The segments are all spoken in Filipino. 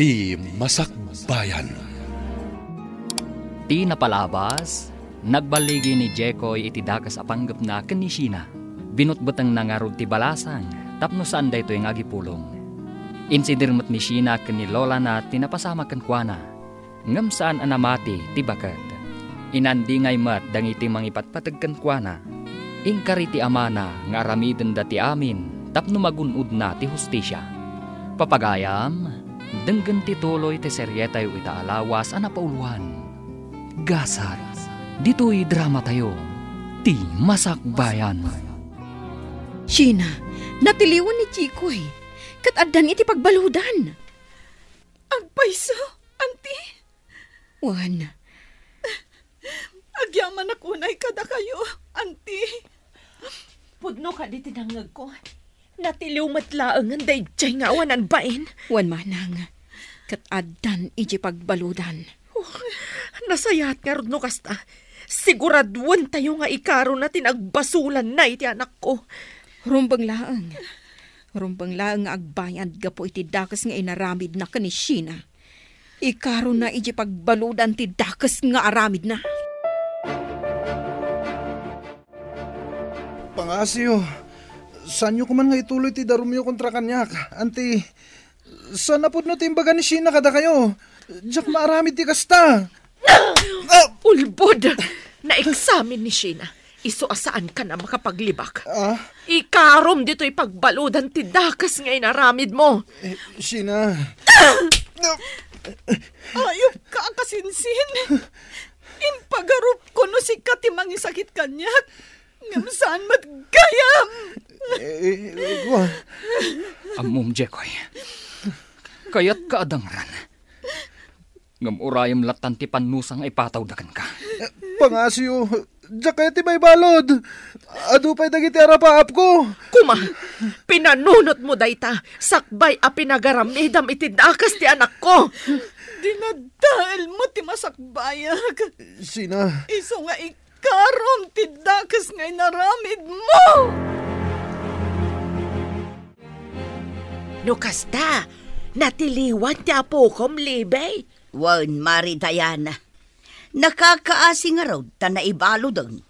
Ti Masakbayan. Ti napalabas, nagbaligi ni Jekoy iti dakas apanggap na kanisina. Binutbutang nangarod ti balasang, tapno saan da ito yung agipulong. Insidirmat ni Shina kani lola na tinapasama kan kuana. Ngam saan anamati ti bakat. Inandingay mat dangiti mangipatpatag kan kuana. Ingkari ti amana nga aramiden da ti amin, tapno magunod na ti hustisya. Papagayam, denggan ti tuloy ti seryetay ita alawas anapauluan. Gasat, dito'y drama tayo, ti Masakbayan. Shina, natiliwan ni Chikoy. Kat adan iti pagbaludan. Agpayso, auntie. Juan. Agyaman akunay kada kayo, auntie. Pudno ka di tinangag ko. Natiliw matlaangan day jay nga awanan bain. Juan manang. Kat adan iti pagbaludan. Nasayat nga rodno kasta. Siguraduan tayo nga ikaro na tinagbasulan na iti anak ko. Rumbang laang. Rumbang laang nga agbayad gapo iti dakas nga inaramid na kanishina. Ikaro na iti pagbaludan ti dakas nga aramid na. Pangasyo, saan nyo kuman nga ituloy ti darumyo kontra kanyak? Anti, saan na po no timbaga ni Shina kada kayo? Diyak maaramid ti kasta. Ulbod! Na-examine ni Shina. Iso asaan ka na makapaglibak. Ikarom dito'y pagbaludan ti dakas nga inaramid mo. Shina. Ayop ka kasinsin. Impagarup ko no si katimang isakit kanyak. Ngam saan matgayam. Amom Jekoy, kayat ka adangran. Ngam urayam latan ti panusang ipataw dakan ka. Pangasyo, diyak kaya ti may balod. Adu pa'y dagiti arapaap ko. Kuma, pinanunot mo dayta. Sakbay a pinagaramidam iti dakas ti anak ko. Dinadahil mo ti Masakbayag. Shina. Iso nga ikarom ti dakas nga inaramid mo. Nukasta, natiliwan ti apokom libay. Wan, Mari Diana. Nakakaasi nga raw, ta naibalo dong.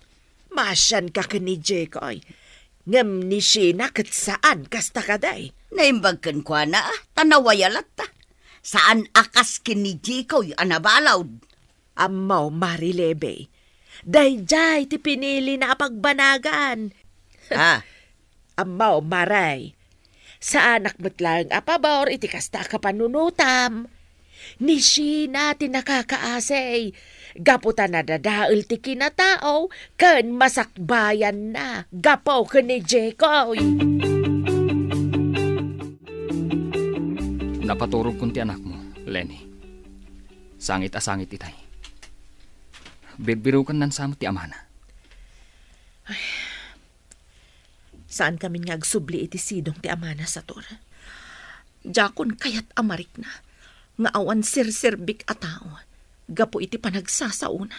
Masyan ka ni Jekoy. Ngam ni Shina kat saan kasta kaday. Naimbag kan kwa na, tanawayalat ta. Saan akas kini Jekoy anabalaw? Amaw, Mari Lebe. Dayjay ti pinili na pagbanagan. Amaw, Maray. Sa anak mo't lang apabor iti kasta ka panunutam. Ni Shina ti nakakaasay. Gaputa na dadaul ti kinatao, kan masakbayan na. Gapaw ka ni Jekoy. Napaturog kun ti anak mo, Lenny. Sangit asangit itay. Birbiru kan nan samo ti amana. Ay, saan kami ngagsubli iti sidong ti amana sa tor? Jakon kayat amarik na. Nga awan sirsirbik a tao, gapo iti panagsasauna.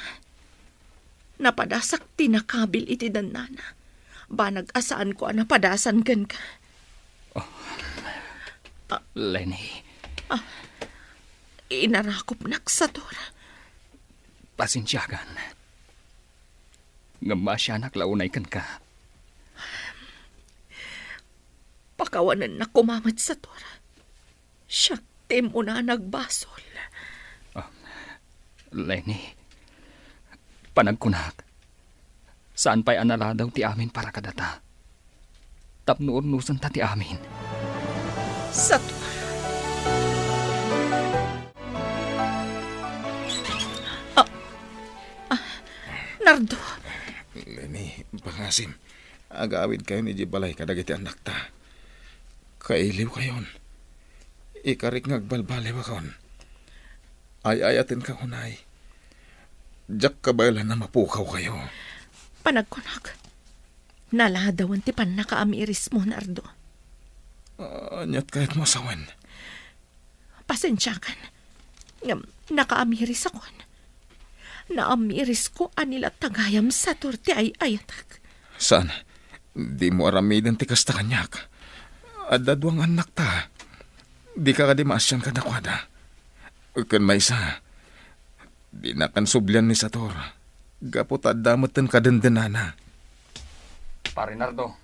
Napadasak tinakabil iti danana, banag asaan ko napadasan gan ka. Lenny. Inarakop naksator. Pasensyagan. Nga masyanak launay kan ka. Pakawanan na kumamat sa tora. Siya mo na nagbasol. Lenny, panagkunak. Saan pa'y anala daw ti amin para kadata? Tapnoon-nusan ta ti amin. Sa Nardo. Lenny, pangasim. Agawid kayo ni Jibalay kadagiti anak ta. Kailiw kayon. Ikarik ngagbalbali ba kaon? Ay-ayatin ka kunay. Diyak kabaylan na mapukaw kayo. Panagkunak. Naladawan ti pan nakaamiris mo, Nardo. Anyat kahit mo sawan. Pasensyakan. Ngam, nakaamiris ako. Naamiris ko anila tagayam sa torte ay ayatak. Saan? Di mo aramidan ti kasta kanyak. Adadwang anak ta. Di ka kadimasyan ka nakwada. Kan may isa, di na kan sublyan ni Sator. Gapot at damatan kadandanana. Pare Nardo,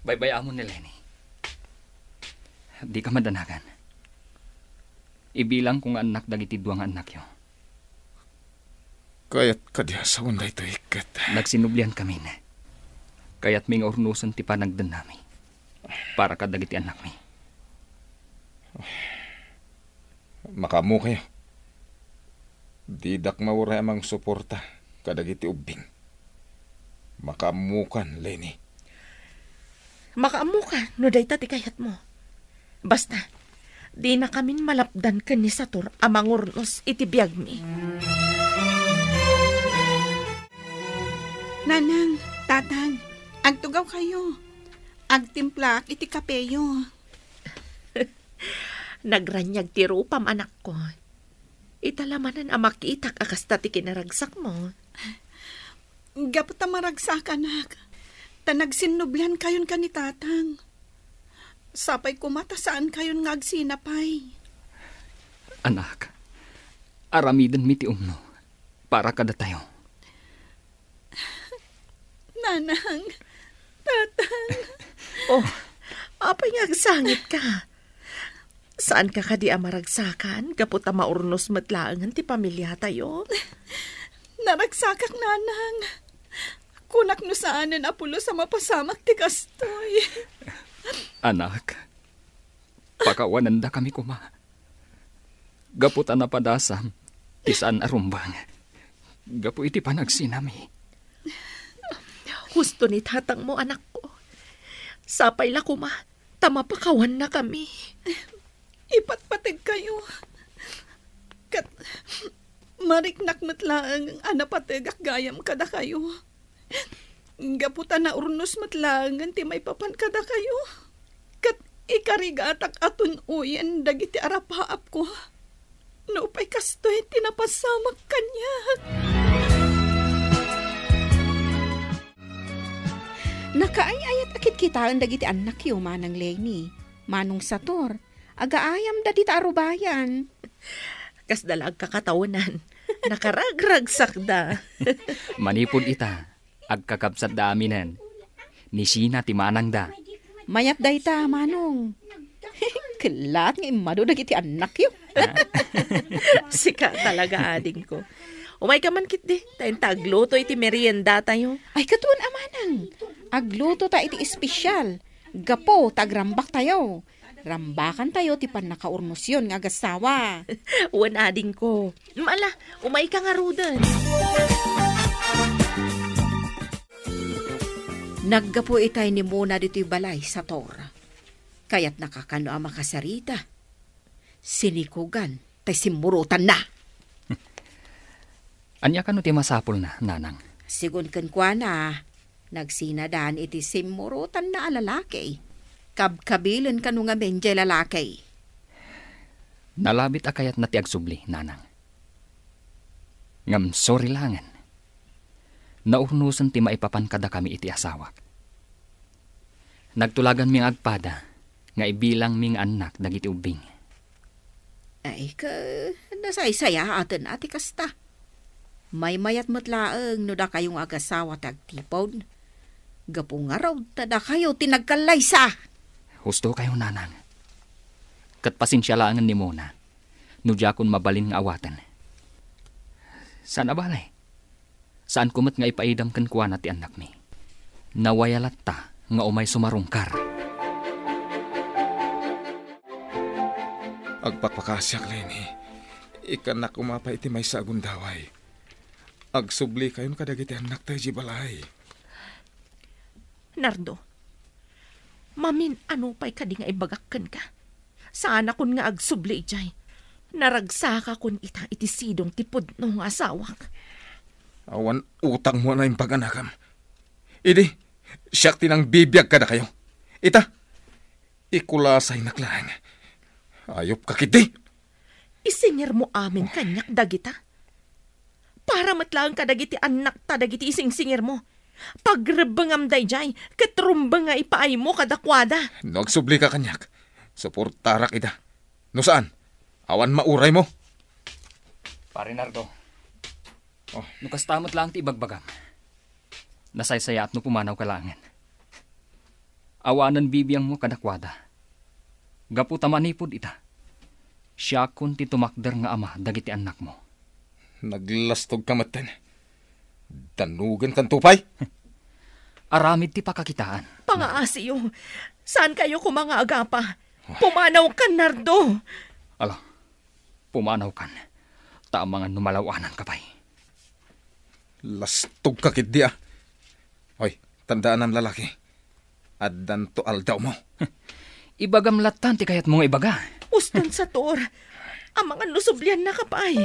baybayamon ni Lenny. Di ka madanagan. Ibilang kung anak dagiti duwang anak yo. Kaya't kadya sa wanda ito ikat. Nagsinublian kami na. Kaya't may urnusan ti panagdan nami. Para ka dagiti anak mi. Makamu kayo. Didak mawara amang suporta kadagiti ubing. Makamukan, Lenny. Makaamukan, no day ti kayat mo. Basta, di na kamin malapdan ka ni Sator amang urnos iti biyag mi. Nanang, tatang, agtugaw kayo. Agtimplak iti kapeyo. Nagranyag ti rupam anak ko. Italamanan ang makiitak akas tati kinaragsak mo. Gapot ta maragsak, anak. Tanagsinublihan kayon ka ni tatang. Sapay kumata saan kayon nga agsinapay. Anak, aramiden mi ti umno. Para kada tayo. Nanang, tatang. Oh, apay nga agsangit ka. Saan ka kadi amaragsakan? Kapot maurnos matlaangan ti pamilya tayo. Naragsakak, nanang. Kunak no saanan apulo sa mapasamak ti kastoy. Anak, pakawanan da kami kuma. Gaputan na padasam, tisaan arumbang. Gapu iti panagsinami. Gusto ni tatang mo, anak ko. Sapay la kuma, tamapakawan na kami. Ipatpatid kayo. Kat mariknak matlaang anapatid gayam kada kayo. Gaputan na urnos matlangan ti may papan kada kayo. Kat ikarigatak atun uyen dagiti arapaap ko. Naupay kastoy tinapasamak kanya. Nakaayayat akit kitaan dagiti anak yo manang Lenny. Manong Sator, agaayam da dita arubayan. Kas dalag kakatawanan, nakaragragsak da. Manipod ita, agkakabsat da aminan. Ni Sina ti manang da. Mayat da ita, manong. Kelat nga imado dagiti anak yo. Sika talaga ading ko. Umay ka man kit di, tayong tagluto iti merienda tayo. Ay katuan amanang. Agluto ta iti espesyal. Gapo, tagrambak tayo. Rambakan tayo ti pan nakaurnos yun nga agasawa. Uwan ading ko. Mala, umay ka nga rudan. Naggapo itay ni muna dito'y balay sa tora. Kaya't nakakano ang makasarita. Sinikugan, tay simurutan na. Anya ka no ti masapol na, nanang? Sigun kan kwa na, nagsinadaan iti simurutan na alalaki. Kabkabilan ka nung nga menje lalaki. Nalabit akayat na ti agsubli, nanang. Ngam sorry langan. Naurnusan ti maipapan kada kami iti asawak. Nagtulagan ming agpada, nga ibilang ming anak dagiti ubing. Ay ka, nasaysaya atin ati kasta. May mayat matlaang no da kayong agasawa tagtipon. Gapong araw tada kayo tinagkalaysa. Husto kayo, nanang. Kat pasensya laangan ni Mona. No jakon mabalin nga awatan. Saan abalay? Saan kumat nga ipaidam kan kuwan ti anak mi? Nawayalat ta nga umay sumarungkar. Agpakpakasyak, Lenny. Ikan na kumapay iti may sagundaway. Agsubli kayon kadagiti anak tayo jibalay. Nardo, mamin ano pa'y kadi nga ibagakkan ka. Sana kun nga agsubli ijay. Naragsaka kun ita iti sidong tipod no nga asawak. Awan utang mo na yung pag-anakam. Idi, siyak tinang bibiyag ka na kayo. Ita, ikulasay naklang. Ayop ka kiti. Isingir mo amin kanyak dagita. Para matlang ka dagiti anak ta dagiti ising-singir mo. Pagrebangam dayjay, katrumbang nga ipaay mo kadakwada. Nagsubli ka kanyak. Suportarak ita. No saan? Awan mauray mo. Pare Nardo, Oh. nukastamot lang ti ibagbagam. Nasaysaya at pumanaw ka langan. Awanan bibiyang mo kadakwada. Gaputa manipod ita. Siya kun ti tumakder nga ama dagiti anak mo. Naglastog ka maten. Danugan kan tupay. Aramid ti pakakitaan. Pangaasiyo, saan kayo kumangagapa? Pumanaw ka, Nardo. Ala, pumanaw kan. Tamangan numalawanan ka pa'y. Lastog ka kit di ah. Hoy, tandaan ang lalaki. Addan to aldaw mo. Ibagam latan ti kayat mong ibaga. Ustan sa tor. Ang mga lusublian na kapay.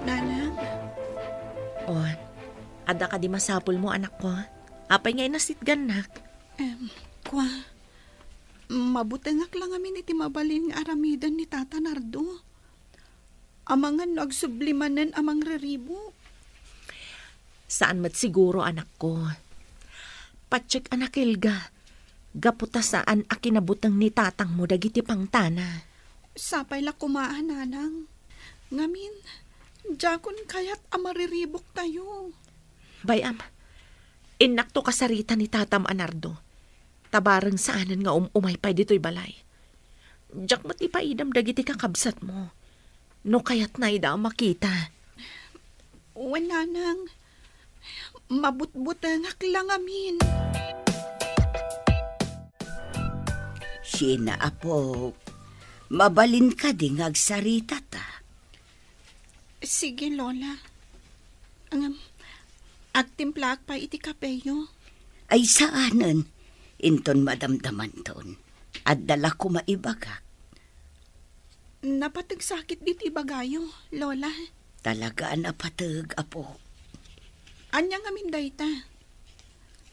Nanang, O, ada ka di masapul mo, anak ko. Apay ngay nasitgan na. kwa, mabutengak lang amin iti mabalin nga aramidan ni Tata Nardo. Amangan nagsublimanan amang reribo. Saan mat siguro, anak ko? Patsik, anak Ilga. Gaputa saan akinabutang ni tatang mo dagiti pangtana. Sapay la kumaan, nanang. Ngamin, jakon kayat amariribok tayo. Bayam, inakto kasarita ni tatam Anardo. Tabarang saanan nga umaypay dito'y balay. Jak matipaidam dagiti kakabsat mo. No kayat na ida makita. Uwan, nanang. Mabutbutengak lang amin. Sina apo, mabalin ka ding agsarita ta. Sige, Lola. Agtimplak pa iti kapeyo. Ay saanan, inton madamdaman ton. At dala ko maibagak. Napatigsakit diti bagayo, Lola. Talaga napatag, apo. Anyang amin dayta.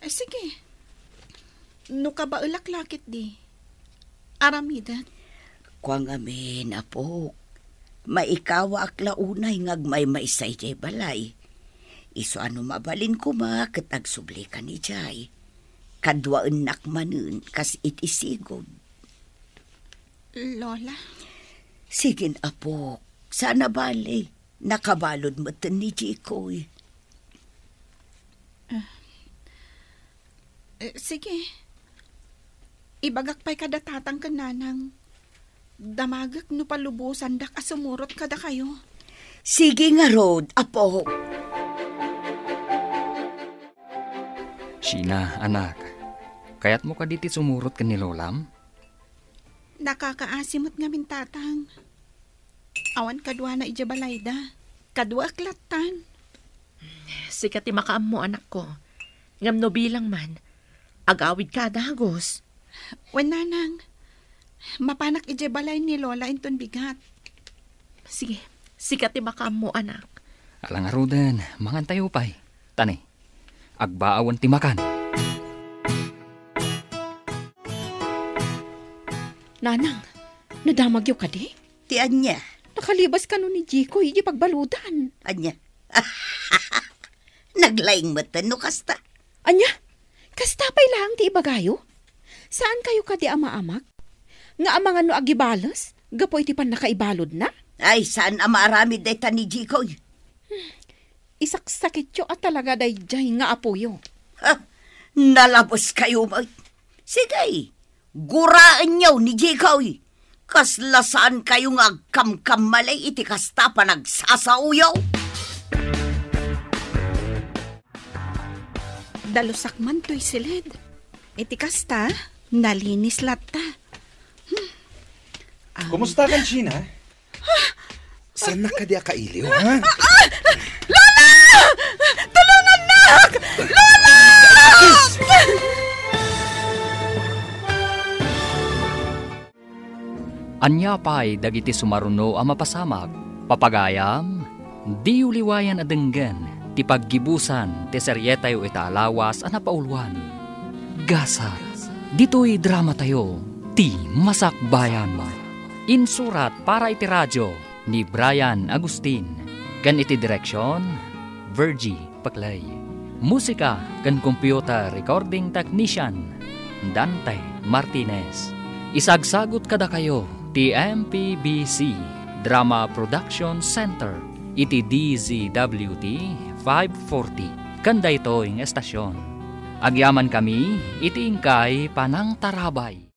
Sige. No ka ba ulaklakit di? Aramidat. Kuang amin, apo. Maikawa ak launay ngagmay maisay jay balay. Iso ano mabalin ko ma katag subli ka ni jay. Kadwa enak manun kas itisigod. Lola. Sigin, apo. Sana bali. Nakabalod mo ni Jikoy. Sige. Ibagak pa'y kada tatang kananang. Damagak no palubusan dak asumurot kada kayo. Sige nga, Rod, apo. Sina, anak. Kayat mo ka diti sumurot ka ni Lolam? Nakakaasimot nga min tatang. Awan kadwa na ijabalayda. Kadwa aklatan. Sikat makaam mo, anak ko. Ngam no bilang man. Agawid ka dagos. Wananang. Mapanak ijabalay ni Lola inton bigat. Sige, sikat makaam mo, anak. Alang arudan, mangan tayo pa'y. Tani, agbaawan timakan. Nanang, nadamagyo ka di? Ti anya. Nakalibas ka nun ni Jiko, hindi pagbaludan. Anya. Naglaing mata no kasta. Anya, kastapay lang ti ibagayo? Saan kayo ka di ama-amak? Nga amangan no agibalas? Gapoy ti pan nakaibalod na? Ay, saan amaarami deta ni Jikoy? Isaksakit yo at talaga day jay nga apoyo. Nalabos kayo mo. Sige, guraan nyo ni Jikoy. Kaslasaan kayo nga agkamkamalay iti kasta pa nagsasauyaw. Dalusak man to'y silid. Iti kasta, nalinis latta. Kumusta kan, Sheena? Saan na ka di akailiw, ha? Tulungan na! Lola! Anya pa'y dagiti sumaruno ang mapasamag. Papagayam, di uliwayan adenggan. Ti paggibusan, ti seryetayo itaalawas ang napauluan. Gasa, dito'y drama tayo, ti Masakbayan. Insurat para iti radyo ni Brian Agustin. Gan iti direksyon, Virgie Paclay. Musika gan computer recording technician, Dante Martinez. Isagsagot kada kayo ti MPBC Drama Production Center iti DZWT 540 kanda ito yung estasyon. Agyaman kami iti ingkay panang tarabay.